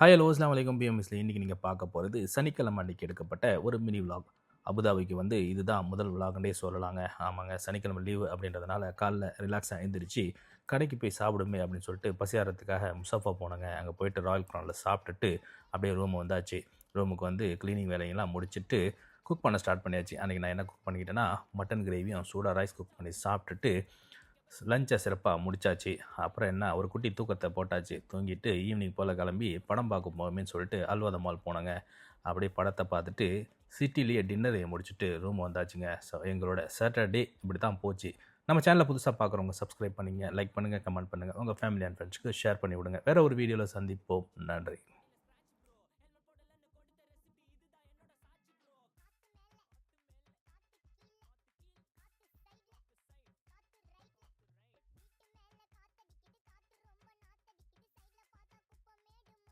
Hi hello அஸ்ஸலாமு அலைக்கும் பிஎம்எஸ்ல இன்றைக்கி நீங்கள் பார்க்க போகிறது சனிக்கிழமை அன்றைக்கி எடுக்கப்பட்ட ஒரு மினி விலாக். அபுதாபிக்கு வந்து இதுதான் முதல் விலாக்னே சொல்லலாங்க. ஆமாங்க, சனிக்கிழமை லீவு அப்படின்றதுனால காலைல ரிலாக்ஸாக எழுந்திரிச்சு கடைக்கு போய் சாப்பிடுமே அப்படின்னு சொல்லிட்டு பசியாரத்துக்காக முசஃபா போனேங்க. அங்கே போயிட்டு ராயல் க்ரௌனில் சாப்பிட்டுட்டு அப்படியே ரூம் வந்தாச்சு. ரூமுக்கு வந்து க்ளீனிங் வேலையெல்லாம் முடிச்சுட்டு குக் பண்ண ஸ்டார்ட் பண்ணியாச்சு. அன்றைக்கி நான் என்ன குக் பண்ணிக்கிட்டேன்னா மட்டன் கிரேவியும் சூடாக ரைஸ் குக் பண்ணி சாப்பிட்டுட்டு லஞ்சை சிறப்பாக முடிச்சாச்சு. அப்புறம் என்ன, ஒரு குட்டி தூக்கத்தை போட்டாச்சு. தூங்கிட்டு ஈவினிங் போல் கிளம்பி படம் பார்க்க போகணுமேன்னு சொல்லிட்டு அல்வாத மால் போனோங்க. அப்படியே படத்தை பார்த்துட்டு சிட்டிலேயே டின்னரை முடிச்சுட்டு ரூம் வந்தாச்சுங்க. ஸோ எங்களோட சாட்டர்டே இப்படி தான் போச்சு. நம்ம சேனலை புதுசாக பார்க்குறவங்க சப்ஸ்கிரைப் பண்ணிங்க, லைக் பண்ணுங்கள், கமெண்ட் பண்ணுங்கள், உங்கள் ஃபேமிலி அண்ட் ஃப்ரெண்ட்ஸ்க்கு ஷேர் பண்ணி விடுங்க. வேறு ஒரு வீடியோவில் சந்திப்போம். நன்றி.